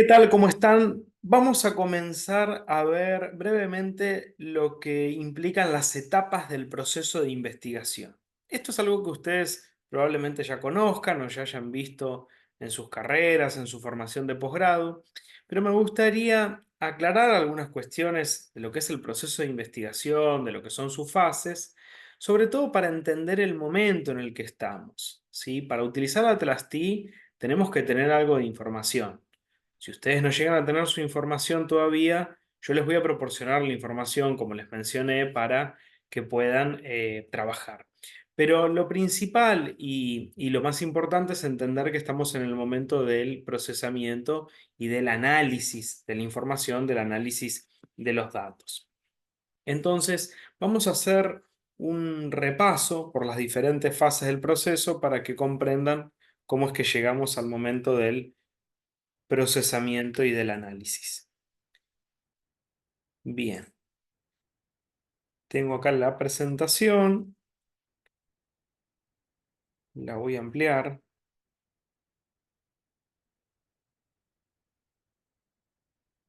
¿Qué tal? ¿Cómo están? Vamos a comenzar a ver brevemente lo que implican las etapas del proceso de investigación. Esto es algo que ustedes probablemente ya conozcan o ya hayan visto en sus carreras, en su formación de posgrado, pero me gustaría aclarar algunas cuestiones de lo que es el proceso de investigación, de lo que son sus fases, sobre todo para entender el momento en el que estamos, ¿sí? Para utilizar Atlas T tenemos que tener algo de información. Si ustedes no llegan a tener su información todavía, yo les voy a proporcionar la información, como les mencioné, para que puedan trabajar. Pero lo principal y lo más importante es entender que estamos en el momento del procesamiento y del análisis de la información, del análisis de los datos. Entonces, vamos a hacer un repaso por las diferentes fases del proceso para que comprendan cómo es que llegamos al momento del procesamiento y del análisis. Bien, tengo acá la presentación, la voy a ampliar.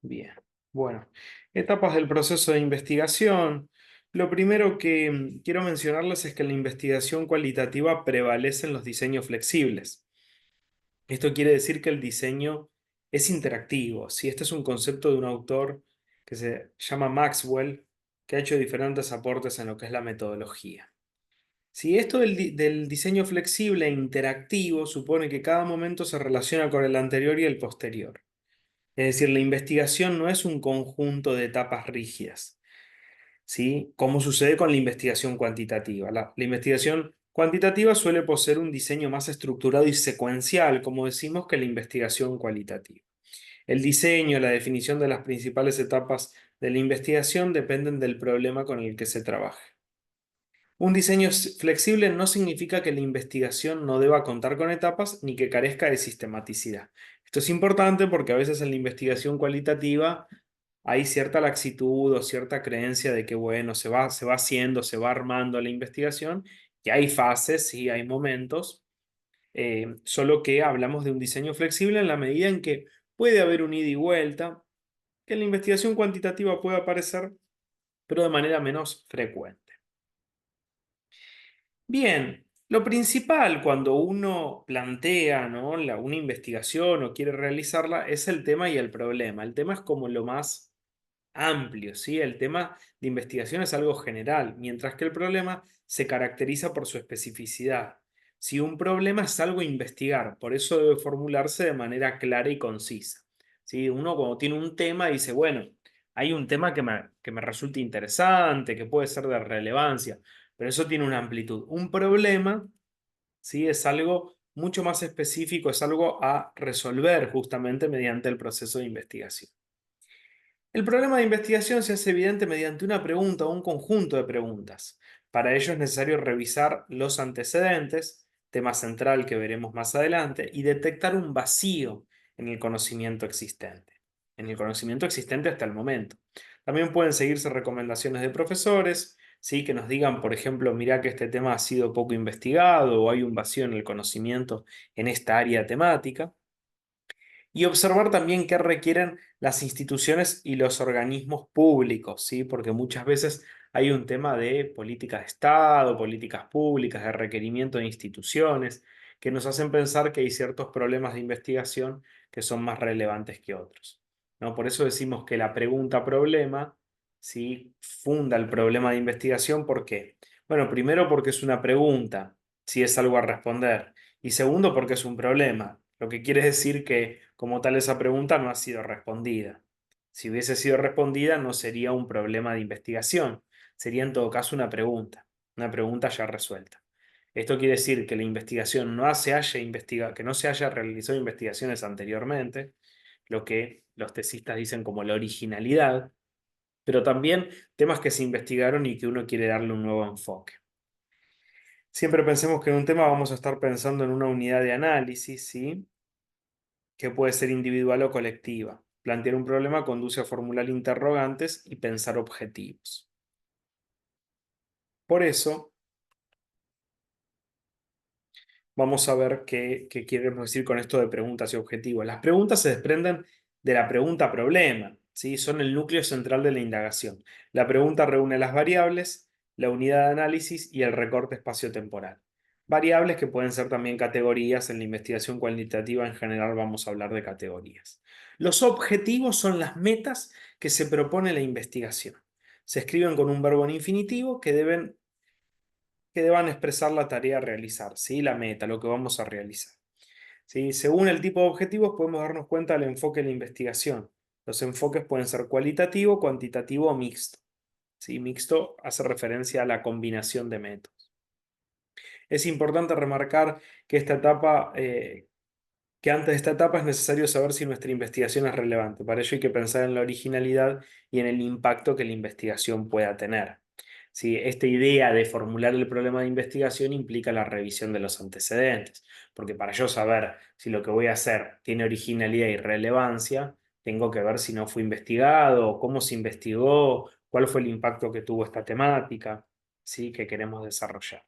Bien, bueno, etapas del proceso de investigación. Lo primero que quiero mencionarles es que la investigación cualitativa prevalece en los diseños flexibles. Esto quiere decir que el diseño es interactivo. Si este es un concepto de un autor que se llama Maxwell, que ha hecho diferentes aportes en lo que es la metodología. Si esto del diseño flexible e interactivo supone que cada momento se relaciona con el anterior y el posterior. Es decir, la investigación no es un conjunto de etapas rígidas, ¿sí? Como sucede con la investigación cuantitativa. La investigación cuantitativa suele poseer un diseño más estructurado y secuencial, como decimos, que la investigación cualitativa. El diseño, la definición de las principales etapas de la investigación dependen del problema con el que se trabaja. Un diseño flexible no significa que la investigación no deba contar con etapas ni que carezca de sistematicidad. Esto es importante porque a veces en la investigación cualitativa hay cierta laxitud o cierta creencia de que, bueno, se va haciendo, se va armando la investigación, y hay fases, sí, hay momentos, solo que hablamos de un diseño flexible en la medida en que puede haber un ida y vuelta, que en la investigación cuantitativa puede aparecer, pero de manera menos frecuente. Bien, lo principal cuando uno plantea, ¿no?, una investigación o quiere realizarla es el tema y el problema. El tema es como lo más amplio, ¿sí? El tema de investigación es algo general, mientras que el problema se caracteriza por su especificidad. Si un problema es algo a investigar, por eso debe formularse de manera clara y concisa, ¿sí? Uno cuando tiene un tema dice, bueno, hay un tema que me resulta interesante, que puede ser de relevancia, pero eso tiene una amplitud. Un problema, ¿sí?, es algo mucho más específico, es algo a resolver justamente mediante el proceso de investigación. El problema de investigación se hace evidente mediante una pregunta o un conjunto de preguntas. Para ello es necesario revisar los antecedentes, tema central que veremos más adelante, y detectar un vacío en el conocimiento existente, hasta el momento. También pueden seguirse recomendaciones de profesores, ¿sí?, que nos digan, por ejemplo, mira que este tema ha sido poco investigado o hay un vacío en el conocimiento en esta área temática, y observar también qué requieren las instituciones y los organismos públicos, ¿sí? Porque muchas veces hay un tema de política de Estado, políticas públicas, de requerimiento de instituciones, que nos hacen pensar que hay ciertos problemas de investigación que son más relevantes que otros, ¿no? Por eso decimos que la pregunta-problema, ¿sí?, funda el problema de investigación. ¿Por qué? Bueno, primero porque es una pregunta, si es algo a responder, y segundo porque es un problema, lo que quiere decir que como tal esa pregunta no ha sido respondida. Si hubiese sido respondida no sería un problema de investigación, sería en todo caso una pregunta ya resuelta. Esto quiere decir que la investigación que no se haya realizado investigaciones anteriormente, lo que los tesistas dicen como la originalidad, pero también temas que se investigaron y que uno quiere darle un nuevo enfoque. Siempre pensemos que en un tema vamos a estar pensando en una unidad de análisis, ¿sí?, que puede ser individual o colectiva. Plantear un problema conduce a formular interrogantes y pensar objetivos. Por eso, vamos a ver qué queremos decir con esto de preguntas y objetivos. Las preguntas se desprenden de la pregunta problema, ¿sí? Son el núcleo central de la indagación. La pregunta reúne las variables, la unidad de análisis y el recorte espacio-temporal. Variables que pueden ser también categorías. En la investigación cuantitativa en general vamos a hablar de categorías. Los objetivos son las metas que se propone la investigación. Se escriben con un verbo en infinitivo que deban expresar la tarea a realizar, ¿sí? La meta, lo que vamos a realizar. ¿Sí? Según el tipo de objetivos podemos darnos cuenta del enfoque de la investigación. Los enfoques pueden ser cualitativo, cuantitativo o mixto. ¿Sí? Mixto hace referencia a la combinación de métodos. Es importante remarcar que que antes de esta etapa es necesario saber si nuestra investigación es relevante. Para ello hay que pensar en la originalidad y en el impacto que la investigación pueda tener. ¿Sí? Esta idea de formular el problema de investigación implica la revisión de los antecedentes, porque para yo saber si lo que voy a hacer tiene originalidad y relevancia, tengo que ver si no fue investigado, cómo se investigó, cuál fue el impacto que tuvo esta temática, ¿sí? Que queremos desarrollar.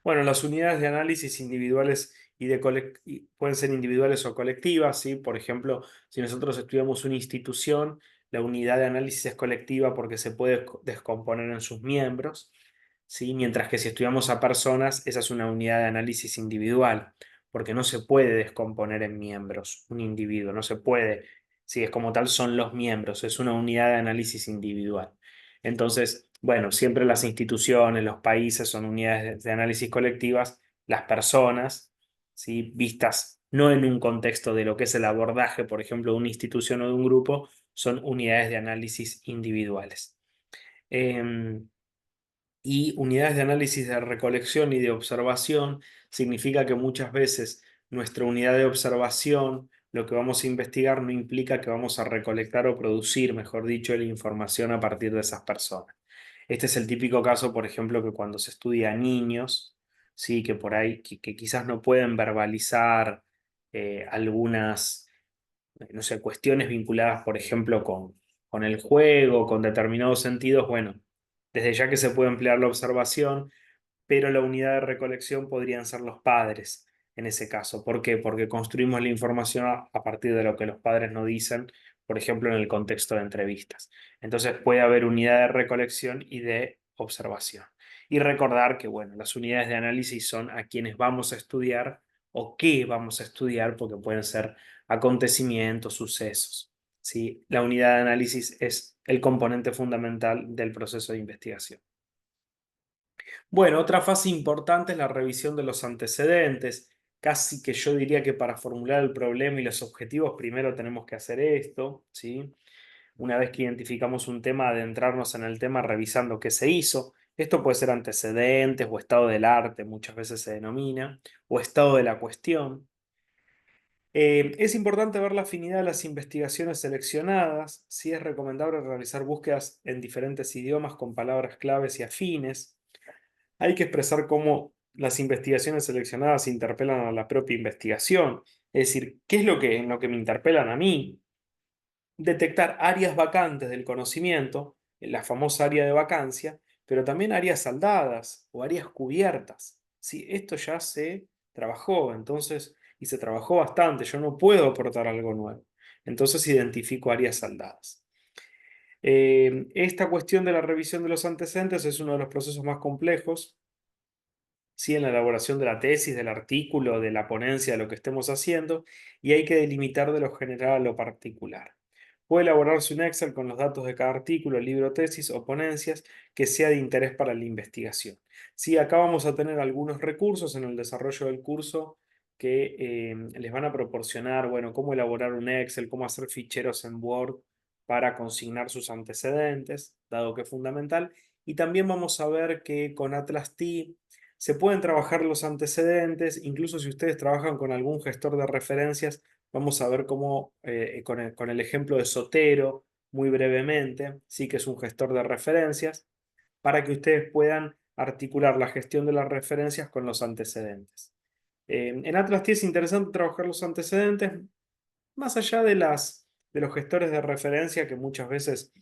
Bueno, las unidades de análisis individuales pueden ser individuales o colectivas, ¿sí? Por ejemplo, si nosotros estudiamos una institución, la unidad de análisis es colectiva porque se puede descomponer en sus miembros, ¿sí? Mientras que si estudiamos a personas, esa es una unidad de análisis individual, porque no se puede descomponer en miembros un individuo, no se puede, si es como tal, son los miembros, es una unidad de análisis individual. Entonces, bueno, siempre las instituciones, los países son unidades de análisis colectivas, las personas, ¿sí? Vistas no en un contexto de lo que es el abordaje, por ejemplo, de una institución o de un grupo, son unidades de análisis individuales. Y unidades de análisis de recolección y de observación significa que muchas veces nuestra unidad de observación, lo que vamos a investigar, no implica que vamos a recolectar o producir, mejor dicho, la información a partir de esas personas. Este es el típico caso, por ejemplo, que cuando se estudia a niños, sí, que por ahí que quizás no pueden verbalizar algunas, no sé, cuestiones vinculadas, por ejemplo, con el juego, con determinados sentidos. Bueno, desde ya que se puede emplear la observación, pero la unidad de recolección podrían ser los padres en ese caso. ¿Por qué? Porque construimos la información a partir de lo que los padres nos dicen, por ejemplo, en el contexto de entrevistas. Entonces puede haber unidad de recolección y de observación. Y recordar que, bueno, las unidades de análisis son a quienes vamos a estudiar o qué vamos a estudiar, porque pueden ser acontecimientos, sucesos. ¿Sí? La unidad de análisis es el componente fundamental del proceso de investigación. Bueno, otra fase importante es la revisión de los antecedentes. Casi que yo diría que para formular el problema y los objetivos, primero tenemos que hacer esto, ¿sí? Una vez que identificamos un tema, adentrarnos en el tema revisando qué se hizo. Esto puede ser antecedentes o estado del arte, muchas veces se denomina, o estado de la cuestión. Es importante ver la afinidad de las investigaciones seleccionadas, si es recomendable realizar búsquedas en diferentes idiomas con palabras claves y afines. Hay que expresar cómo las investigaciones seleccionadas interpelan a la propia investigación. Es decir, ¿qué es en lo que me interpelan a mí? Detectar áreas vacantes del conocimiento, la famosa área de vacancia, pero también áreas saldadas o áreas cubiertas. Sí, esto ya se trabajó, entonces, y se trabajó bastante, yo no puedo aportar algo nuevo. Entonces identifico áreas saldadas. Esta cuestión de la revisión de los antecedentes es uno de los procesos más complejos, ¿sí? En la elaboración de la tesis, del artículo, de la ponencia, de lo que estemos haciendo, y hay que delimitar de lo general a lo particular. Puede elaborarse un Excel con los datos de cada artículo, libro, tesis o ponencias que sea de interés para la investigación. Sí, acá vamos a tener algunos recursos en el desarrollo del curso que les van a proporcionar, bueno, cómo elaborar un Excel, cómo hacer ficheros en Word para consignar sus antecedentes, dado que es fundamental. Y también vamos a ver que con Atlas T se pueden trabajar los antecedentes, incluso si ustedes trabajan con algún gestor de referencias, vamos a ver cómo, con el ejemplo de Sotero, muy brevemente, sí que es un gestor de referencias, para que ustedes puedan articular la gestión de las referencias con los antecedentes. En Atlas T es interesante trabajar los antecedentes, más allá de los gestores de referencia que muchas veces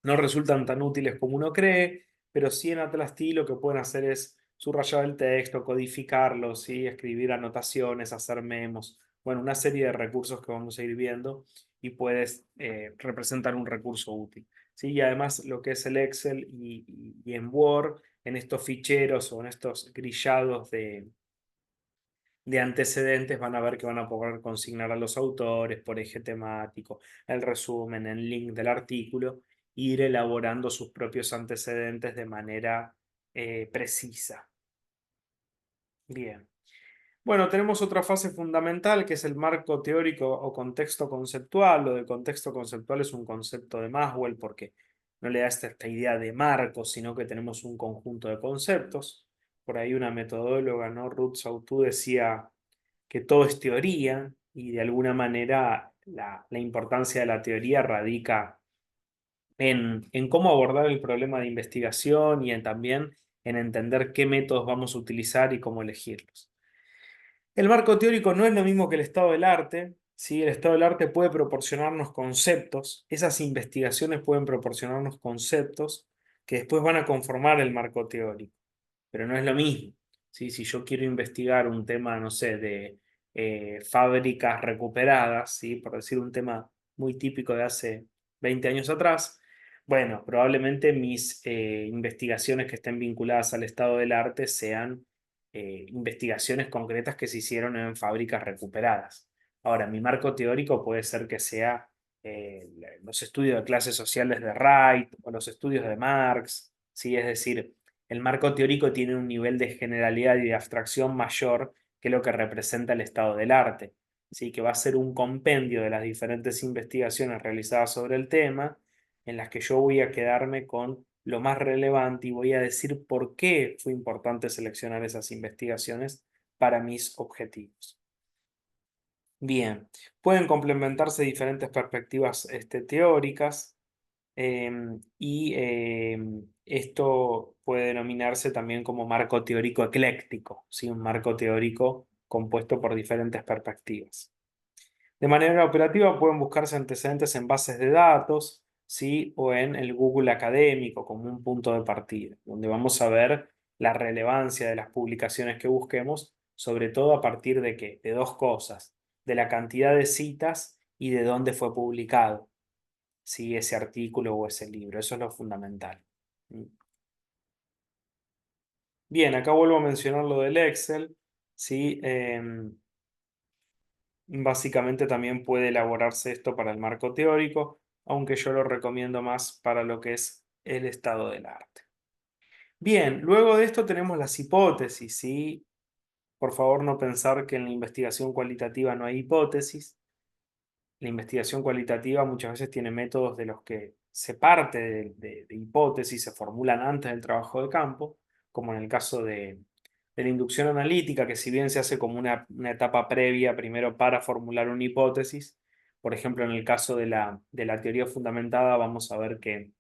no resultan tan útiles como uno cree, pero sí en Atlas T lo que pueden hacer es subrayar el texto, codificarlo, ¿sí? Escribir anotaciones, hacer memos, Bueno, una serie de recursos que vamos a ir viendo y puedes representar un recurso útil. ¿Sí? Y además lo que es el Excel y en Word, en estos ficheros o en estos grillados de antecedentes van a ver que van a poder consignar a los autores por eje temático, el resumen, el link del artículo, e ir elaborando sus propios antecedentes de manera precisa. Bien. Bueno, tenemos otra fase fundamental que es el marco teórico o contexto conceptual. Lo de contexto conceptual es un concepto de Maxwell porque no le da esta idea de marco, sino que tenemos un conjunto de conceptos. Por ahí una metodóloga, ¿no? Ruth Sautou decía que todo es teoría y de alguna manera la importancia de la teoría radica en cómo abordar el problema de investigación y también en entender qué métodos vamos a utilizar y cómo elegirlos. El marco teórico no es lo mismo que el estado del arte, ¿sí? El estado del arte puede proporcionarnos conceptos, esas investigaciones pueden proporcionarnos conceptos que después van a conformar el marco teórico, pero no es lo mismo, ¿sí? Si yo quiero investigar un tema, no sé, de fábricas recuperadas, ¿sí? Por decir un tema muy típico de hace 20 años atrás, bueno, probablemente mis investigaciones que estén vinculadas al estado del arte sean investigaciones concretas que se hicieron en fábricas recuperadas. Ahora, mi marco teórico puede ser que sea los estudios de clases sociales de Wright o los estudios de Marx, ¿sí? Es decir, el marco teórico tiene un nivel de generalidad y de abstracción mayor que lo que representa el estado del arte, ¿sí? Que va a ser un compendio de las diferentes investigaciones realizadas sobre el tema, en las que yo voy a quedarme con lo más relevante y voy a decir por qué fue importante seleccionar esas investigaciones para mis objetivos. Bien, pueden complementarse diferentes perspectivas teóricas y esto puede denominarse también como marco teórico ecléctico, ¿sí? Un marco teórico compuesto por diferentes perspectivas. De manera operativa pueden buscarse antecedentes en bases de datos, ¿sí? O en el Google académico como un punto de partida, donde vamos a ver la relevancia de las publicaciones que busquemos, sobre todo a partir de qué, de dos cosas, de la cantidad de citas y de dónde fue publicado, ¿sí? Ese artículo o ese libro. Eso es lo fundamental. Bien, acá vuelvo a mencionar lo del Excel, ¿sí? Básicamente también puede elaborarse esto para el marco teórico, aunque yo lo recomiendo más para lo que es el estado del arte. Bien, luego de esto tenemos las hipótesis, ¿sí? Por favor, no pensar que en la investigación cualitativa no hay hipótesis. La investigación cualitativa muchas veces tiene métodos de los que se parte de hipótesis, se formulan antes del trabajo de campo, como en el caso de la inducción analítica, que si bien se hace como una etapa previa primero para formular una hipótesis, por ejemplo, en el caso de la teoría fundamentada, vamos a ver que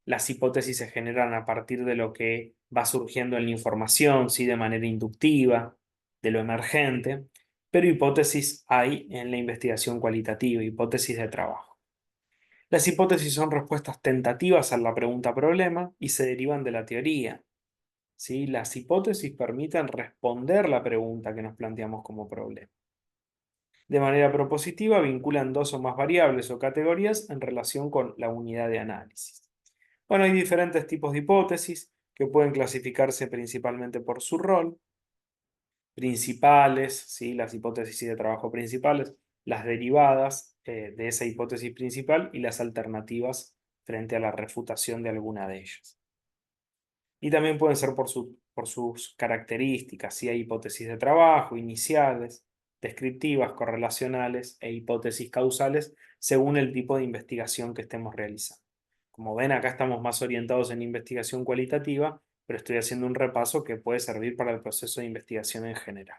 las hipótesis se generan a partir de lo que va surgiendo en la información, ¿sí? De manera inductiva, de lo emergente, pero hipótesis hay en la investigación cualitativa, hipótesis de trabajo. Las hipótesis son respuestas tentativas a la pregunta problema y se derivan de la teoría, ¿sí? Las hipótesis permiten responder la pregunta que nos planteamos como problema. De manera propositiva, vinculan dos o más variables o categorías en relación con la unidad de análisis. Bueno, hay diferentes tipos de hipótesis que pueden clasificarse principalmente por su rol. Principales, ¿sí? Las hipótesis de trabajo principales, las derivadas de esa hipótesis principal y las alternativas frente a la refutación de alguna de ellas. Y también pueden ser por sus características, si hay hipótesis de trabajo, iniciales, descriptivas, correlacionales e hipótesis causales, según el tipo de investigación que estemos realizando. Como ven, acá estamos más orientados en investigación cualitativa, pero estoy haciendo un repaso que puede servir para el proceso de investigación en general.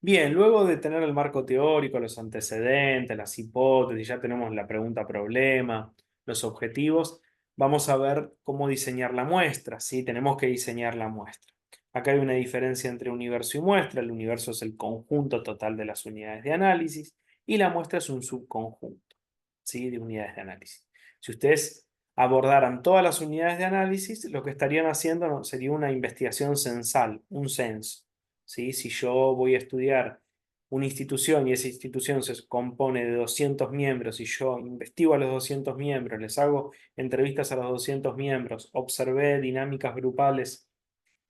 Bien, luego de tener el marco teórico, los antecedentes, las hipótesis, ya tenemos la pregunta problema, los objetivos, vamos a ver cómo diseñar la muestra, ¿sí? Tenemos que diseñar la muestra. Acá hay una diferencia entre universo y muestra. El universo es el conjunto total de las unidades de análisis y la muestra es un subconjunto, ¿sí? De unidades de análisis. Si ustedes abordaran todas las unidades de análisis, lo que estarían haciendo sería una investigación censal, un censo. ¿sí? Si yo voy a estudiar una institución y esa institución se compone de 200 miembros y yo investigo a los 200 miembros, les hago entrevistas a los 200 miembros, observé dinámicas grupales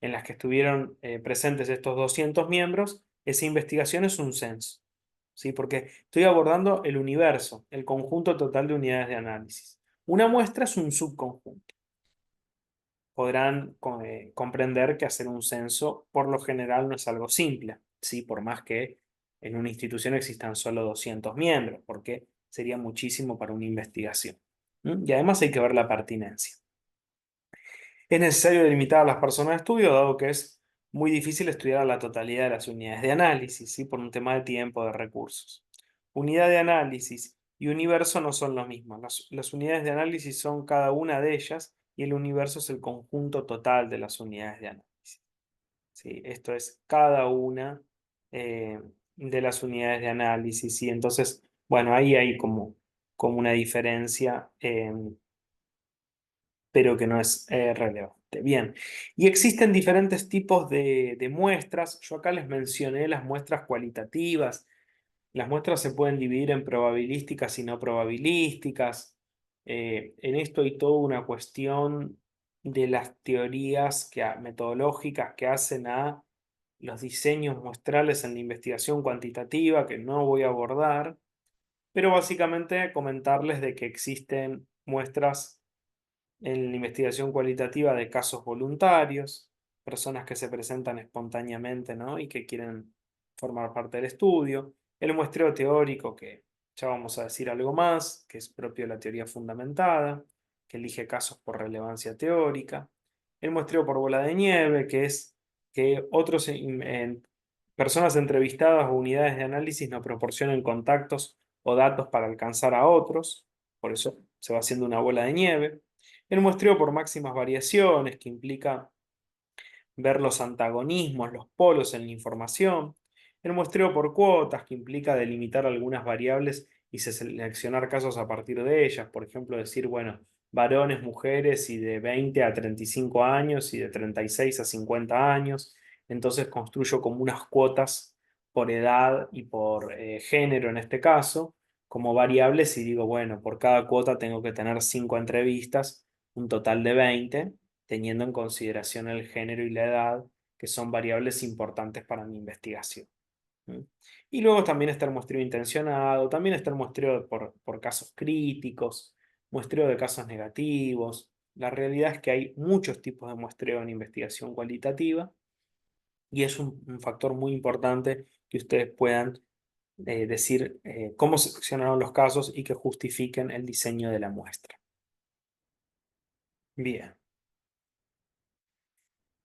en las que estuvieron presentes estos 200 miembros, esa investigación es un censo, ¿sí? Porque estoy abordando el universo, el conjunto total de unidades de análisis. Una muestra es un subconjunto. Podrán comprender que hacer un censo por lo general no es algo simple, ¿sí? Por más que en una institución existan solo 200 miembros, porque sería muchísimo para una investigación. Y además hay que ver la pertinencia. Es necesario delimitar a las personas de estudio, dado que es muy difícil estudiar a la totalidad de las unidades de análisis, ¿sí? Por un tema de tiempo, de recursos. Unidad de análisis y universo no son lo mismo. Las unidades de análisis son cada una de ellas y el universo es el conjunto total de las unidades de análisis, ¿sí? Esto es cada una eh, de las unidades de análisis y entonces, bueno, ahí hay como una diferencia. Pero que no es relevante. Bien, y existen diferentes tipos de muestras. Yo acá les mencioné las muestras cualitativas. Las muestras se pueden dividir en probabilísticas y no probabilísticas. En esto hay toda una cuestión de las teorías metodológicas que hacen a los diseños muestrales en la investigación cuantitativa, que no voy a abordar, pero básicamente comentarles de que existen muestras en la investigación cualitativa de casos voluntarios, personas que se presentan espontáneamente, ¿no? Y que quieren formar parte del estudio. El muestreo teórico, que ya vamos a decir algo más, que es propio de la teoría fundamentada, que elige casos por relevancia teórica. El muestreo por bola de nieve, que es que otros personas entrevistadas o unidades de análisis nos proporcionen contactos o datos para alcanzar a otros. Por eso se va haciendo una bola de nieve. El muestreo por máximas variaciones, que implica ver los antagonismos, los polos en la información. El muestreo por cuotas, que implica delimitar algunas variables y seleccionar casos a partir de ellas. Por ejemplo, decir, bueno, varones, mujeres y de 20 a 35 años y de 36 a 50 años. Entonces construyo como unas cuotas por edad y por género en este caso, como variables y digo, bueno, por cada cuota tengo que tener 5 entrevistas, un total de 20 teniendo en consideración el género y la edad, que son variables importantes para mi investigación. ¿Mm? Y luego también está el muestreo intencionado, también está el muestreo por casos críticos, muestreo de casos negativos. La realidad es que hay muchos tipos de muestreo en investigación cualitativa y es un factor muy importante que ustedes puedan decir cómo seleccionaron los casos y que justifiquen el diseño de la muestra. Bien.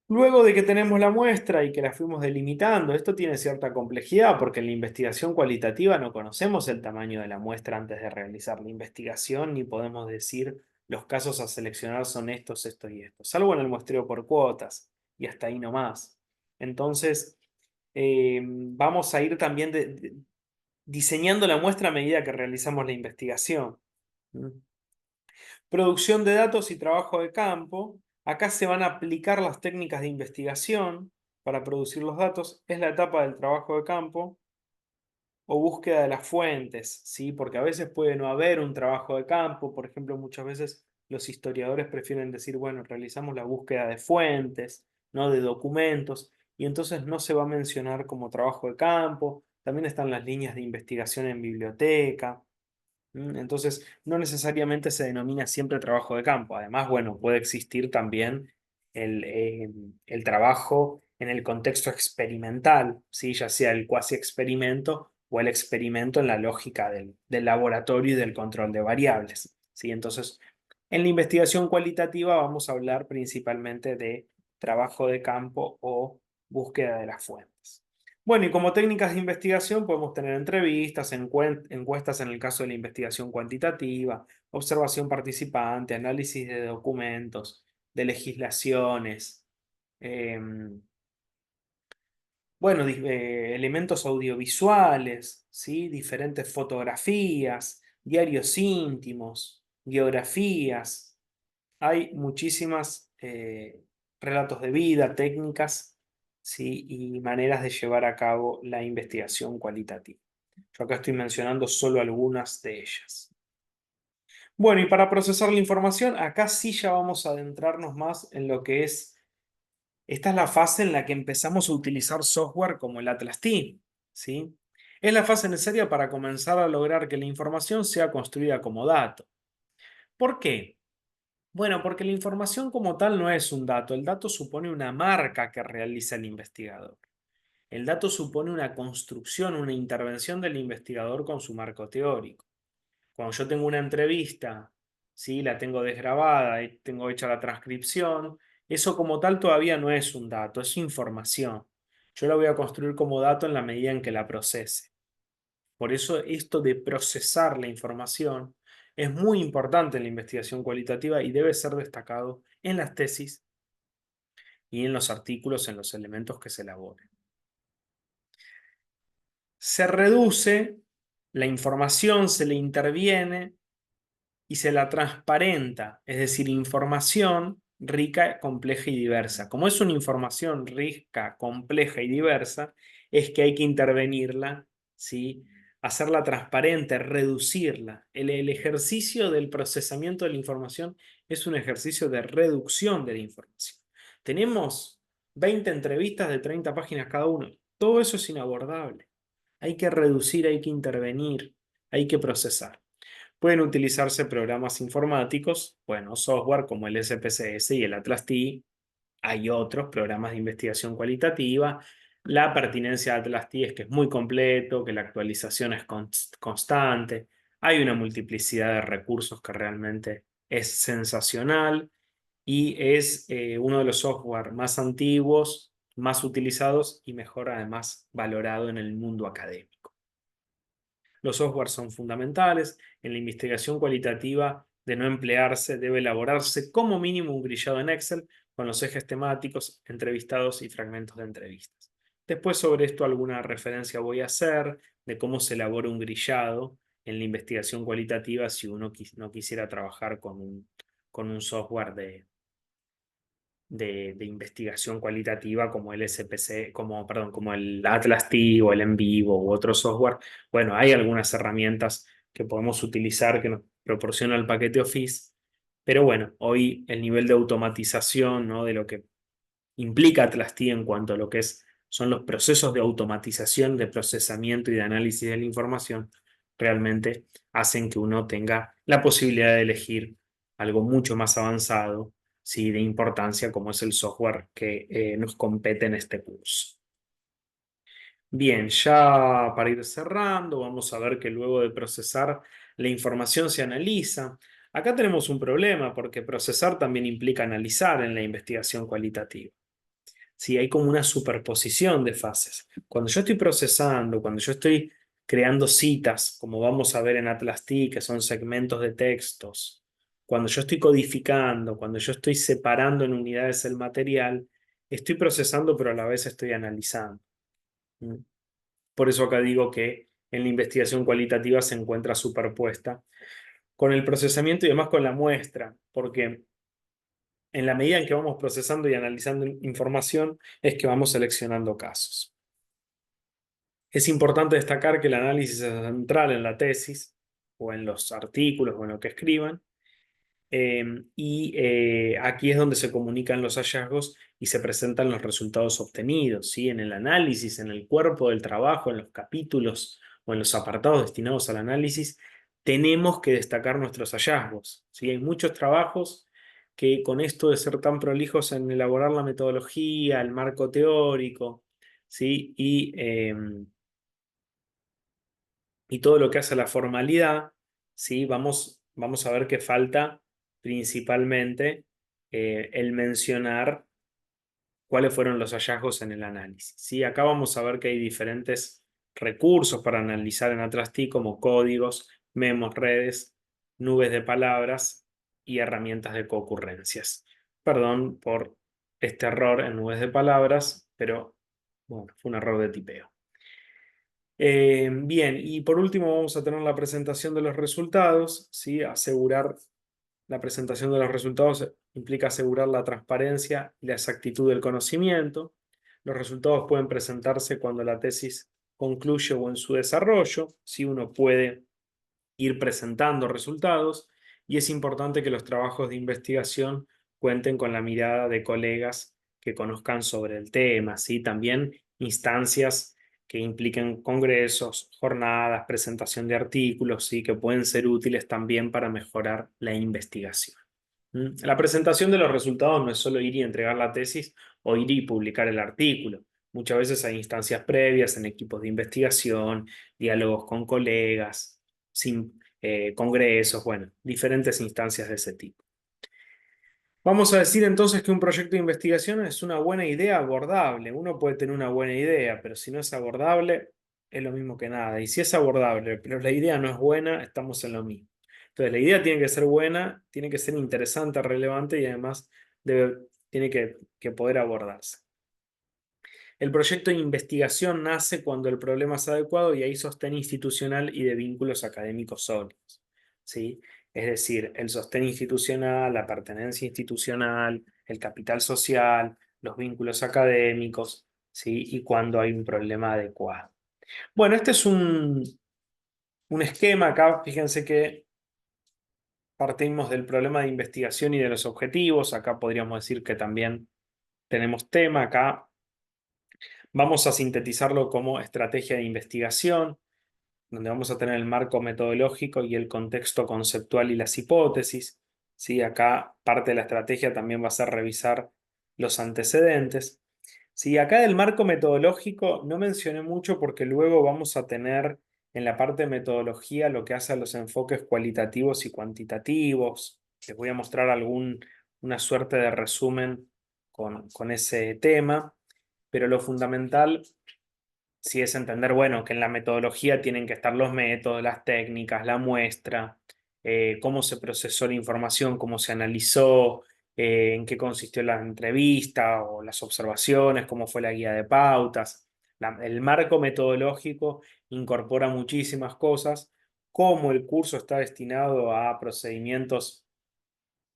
Luego de que tenemos la muestra y que la fuimos delimitando, esto tiene cierta complejidad porque en la investigación cualitativa no conocemos el tamaño de la muestra antes de realizar la investigación, ni podemos decir los casos a seleccionar son estos, estos y estos, salvo en el muestreo por cuotas y hasta ahí nomás. Entonces, vamos a ir también diseñando la muestra a medida que realizamos la investigación. ¿Mm? Producción de datos y trabajo de campo. Acá se van a aplicar las técnicas de investigación para producir los datos. Es la etapa del trabajo de campo o búsqueda de las fuentes, ¿sí? Porque a veces puede no haber un trabajo de campo. Por ejemplo, muchas veces los historiadores prefieren decir, bueno, realizamos la búsqueda de fuentes, no de documentos, y entonces no se va a mencionar como trabajo de campo. También están las líneas de investigación en biblioteca. Entonces, no necesariamente se denomina siempre trabajo de campo. Además, bueno, puede existir también el trabajo en el contexto experimental, ¿sí? Ya sea el cuasi experimento o el experimento en la lógica del laboratorio y del control de variables, ¿sí? Entonces, en la investigación cualitativa vamos a hablar principalmente de trabajo de campo o búsqueda de las fuentes. Bueno, y como técnicas de investigación podemos tener entrevistas, encuestas en el caso de la investigación cuantitativa, observación participante, análisis de documentos, de legislaciones, em, bueno, elementos audiovisuales, ¿sí? Diferentes fotografías, diarios íntimos, biografías. Hay muchísimas relatos de vida, técnicas, ¿sí? Y maneras de llevar a cabo la investigación cualitativa. Yo acá estoy mencionando solo algunas de ellas. Bueno, y para procesar la información, acá sí ya vamos a adentrarnos más en lo que es, esta es la fase en la que empezamos a utilizar software como el Atlas T, ¿sí? Es la fase necesaria para comenzar a lograr que la información sea construida como dato. ¿Por qué? Bueno, porque la información como tal no es un dato, el dato supone una marca que realiza el investigador. El dato supone una construcción, una intervención del investigador con su marco teórico. Cuando yo tengo una entrevista, ¿sí? La tengo desgrabada y tengo hecha la transcripción, eso como tal todavía no es un dato, es información. Yo la voy a construir como dato en la medida en que la procese. Por eso esto de procesar la información es muy importante en la investigación cualitativa y debe ser destacado en las tesis y en los artículos, en los elementos que se elaboren. Se reduce la información, se le interviene y se la transparenta, es decir, información rica, compleja y diversa. Como es una información rica, compleja y diversa, es que hay que intervenirla, ¿sí? Hacerla transparente, reducirla. El ejercicio del procesamiento de la información es un ejercicio de reducción de la información. Tenemos 20 entrevistas de 30 páginas cada uno. Todo eso es inabordable. Hay que reducir, hay que intervenir, hay que procesar. Pueden utilizarse programas informáticos, bueno, software como el SPSS y el Atlas T. Hay otros programas de investigación cualitativa. La pertinencia de Atlas T es que es muy completo, que la actualización es constante. Hay una multiplicidad de recursos que realmente es sensacional y es uno de los software más antiguos, más utilizados y mejor además valorado en el mundo académico. Los softwares son fundamentales. En la investigación cualitativa, de no emplearse, debe elaborarse como mínimo un grillado en Excel con los ejes temáticos, entrevistados y fragmentos de entrevistas. Después sobre esto alguna referencia voy a hacer de cómo se elabora un grillado en la investigación cualitativa si uno no quisiera trabajar con un software de investigación cualitativa como el SPC, perdón, como el Atlas T o el En Vivo u otro software. Bueno, hay algunas herramientas que podemos utilizar que nos proporciona el paquete Office, pero bueno, hoy el nivel de automatización, ¿no? De lo que implica Atlas T en cuanto a lo que son los procesos de automatización, de procesamiento y de análisis de la información, realmente hacen que uno tenga la posibilidad de elegir algo mucho más avanzado, ¿sí? De importancia, como es el software que nos compete en este curso. Bien, ya para ir cerrando, vamos a ver que luego de procesar la información se analiza. Acá tenemos un problema porque procesar también implica analizar en la investigación cualitativa. Sí, hay como una superposición de fases. Cuando yo estoy procesando, cuando yo estoy creando citas, como vamos a ver en Atlas T, que son segmentos de textos, cuando yo estoy codificando, cuando yo estoy separando en unidades el material, estoy procesando, pero a la vez estoy analizando. ¿Mm? Por eso acá digo que en la investigación cualitativa se encuentra superpuesta con el procesamiento y además con la muestra, porque en la medida en que vamos procesando y analizando información, es que vamos seleccionando casos. Es importante destacar que el análisis es central en la tesis o en los artículos o en lo que escriban. Aquí es donde se comunican los hallazgos y se presentan los resultados obtenidos, ¿sí? En el análisis, en el cuerpo del trabajo, en los capítulos o en los apartados destinados al análisis, tenemos que destacar nuestros hallazgos, ¿sí? Hay muchos trabajos que con esto de ser tan prolijos en elaborar la metodología, el marco teórico, ¿sí? Y todo lo que hace a la formalidad, ¿sí? Vamos a ver que falta principalmente el mencionar cuáles fueron los hallazgos en el análisis, ¿sí? Acá vamos a ver que hay diferentes recursos para analizar en Atlas T, como códigos, memos, redes, nubes de palabras y herramientas de concurrencias. Perdón por este error en nubes de palabras, pero bueno, fue un error de tipeo. Bien, y por último vamos a tener la presentación de los resultados, ¿sí? Asegurar la presentación de los resultados implica asegurar la transparencia y la exactitud del conocimiento. Los resultados pueden presentarse cuando la tesis concluye o en su desarrollo. Si uno puede ir presentando resultados y es importante que los trabajos de investigación cuenten con la mirada de colegas que conozcan sobre el tema, ¿sí? También instancias que impliquen congresos, jornadas, presentación de artículos, ¿sí? Que pueden ser útiles también para mejorar la investigación. La presentación de los resultados no es solo ir y entregar la tesis o ir y publicar el artículo. Muchas veces hay instancias previas en equipos de investigación, diálogos con colegas, congresos, bueno, diferentes instancias de ese tipo. Vamos a decir entonces que un proyecto de investigación es una buena idea abordable. Uno puede tener una buena idea, pero si no es abordable, es lo mismo que nada. Y si es abordable, pero la idea no es buena, estamos en lo mismo. Entonces, la idea tiene que ser buena, tiene que ser interesante, relevante y además tiene que poder abordarse. El proyecto de investigación nace cuando el problema es adecuado y hay sostén institucional y de vínculos académicos sólidos, ¿sí? Es decir, el sostén institucional, la pertenencia institucional, el capital social, los vínculos académicos, ¿sí? Y cuando hay un problema adecuado. Bueno, este es un esquema acá. Fíjense que partimos del problema de investigación y de los objetivos. Acá podríamos decir que también tenemos tema. Acá vamos a sintetizarlo como estrategia de investigación, donde vamos a tener el marco metodológico y el contexto conceptual y las hipótesis. ¿Sí? Acá parte de la estrategia también va a ser revisar los antecedentes. ¿Sí? Acá del marco metodológico no mencioné mucho porque luego vamos a tener en la parte de metodología lo que hace a los enfoques cualitativos y cuantitativos. Les voy a mostrar una suerte de resumen con ese tema, pero lo fundamental sí es entender, bueno, que en la metodología tienen que estar los métodos, las técnicas, la muestra, cómo se procesó la información, cómo se analizó, en qué consistió la entrevista o las observaciones, cómo fue la guía de pautas. El marco metodológico incorpora muchísimas cosas, cómo el curso está destinado a procedimientos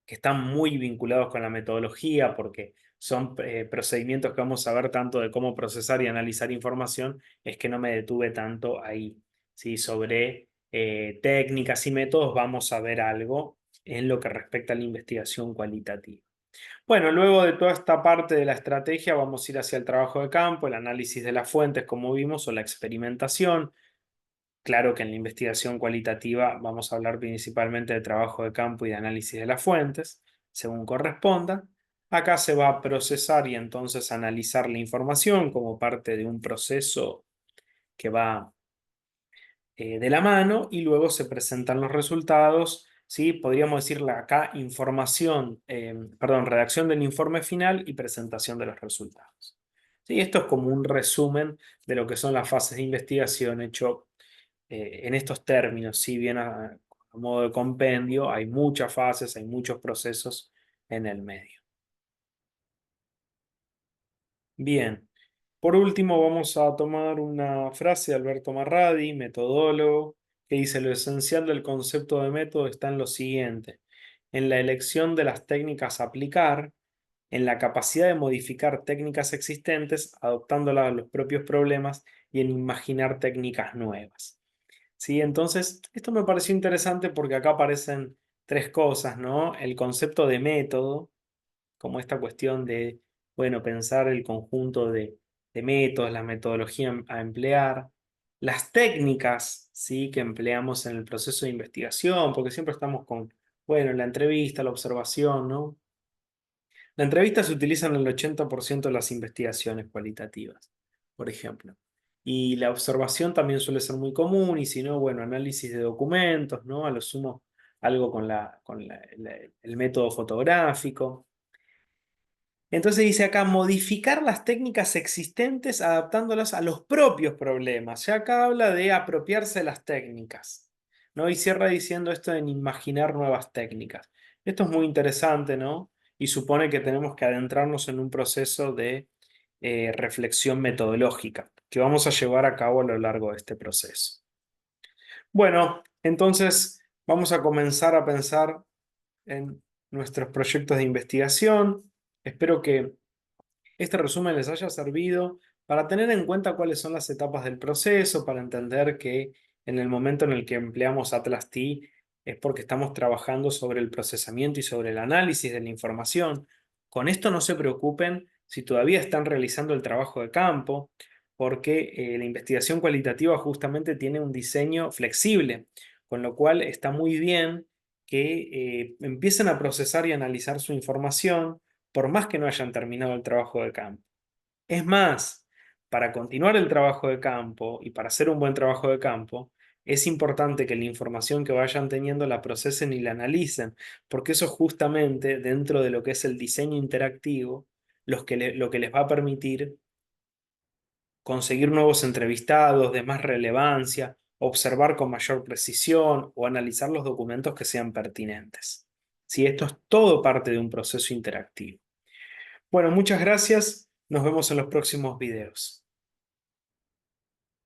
que están muy vinculados con la metodología, porque son procedimientos que vamos a ver tanto de cómo procesar y analizar información, es que no me detuve tanto ahí. ¿Sí? Sobre técnicas y métodos vamos a ver algo en lo que respecta a la investigación cualitativa. Bueno, luego de toda esta parte de la estrategia, vamos a ir hacia el trabajo de campo, el análisis de las fuentes, como vimos, o la experimentación. Claro que en la investigación cualitativa vamos a hablar principalmente de trabajo de campo y de análisis de las fuentes, según corresponda. Acá se va a procesar y entonces analizar la información como parte de un proceso que va de la mano y luego se presentan los resultados. ¿Sí? Podríamos decirle acá información, perdón, redacción del informe final y presentación de los resultados. ¿Sí? Esto es como un resumen de lo que son las fases de investigación hecho en estos términos, si bien a modo de compendio, hay muchas fases, hay muchos procesos en el medio. Bien, por último vamos a tomar una frase de Alberto Marradi, metodólogo, que dice: lo esencial del concepto de método está en lo siguiente: en la elección de las técnicas a aplicar, en la capacidad de modificar técnicas existentes, adoptándolas a los propios problemas y en imaginar técnicas nuevas. ¿Sí? Entonces, esto me pareció interesante porque acá aparecen tres cosas, ¿no? El concepto de método, como esta cuestión de, bueno, pensar el conjunto de métodos, la metodología a emplear, las técnicas, ¿sí? Que empleamos en el proceso de investigación, porque siempre estamos con, bueno, la entrevista, la observación, ¿no? La entrevista se utiliza en el 80% de las investigaciones cualitativas, por ejemplo. Y la observación también suele ser muy común, y si no, bueno, análisis de documentos, ¿no? A lo sumo, algo con el método fotográfico. Entonces dice acá, modificar las técnicas existentes adaptándolas a los propios problemas. Ya acá habla de apropiarse de las técnicas, ¿no? Y cierra diciendo esto en imaginar nuevas técnicas. Esto es muy interesante, ¿no? Y supone que tenemos que adentrarnos en un proceso de reflexión metodológica que vamos a llevar a cabo a lo largo de este proceso. Bueno, entonces vamos a comenzar a pensar en nuestros proyectos de investigación. Espero que este resumen les haya servido para tener en cuenta cuáles son las etapas del proceso, para entender que en el momento en el que empleamos Atlas T es porque estamos trabajando sobre el procesamiento y sobre el análisis de la información. Con esto no se preocupen si todavía están realizando el trabajo de campo, porque la investigación cualitativa justamente tiene un diseño flexible, con lo cual está muy bien que empiecen a procesar y analizar su información por más que no hayan terminado el trabajo de campo. Es más, para continuar el trabajo de campo y para hacer un buen trabajo de campo, es importante que la información que vayan teniendo la procesen y la analicen, porque eso justamente dentro de lo que es el diseño interactivo, lo que les va a permitir conseguir nuevos entrevistados de más relevancia, observar con mayor precisión o analizar los documentos que sean pertinentes. Si esto es todo parte de un proceso interactivo. Bueno, muchas gracias. Nos vemos en los próximos videos.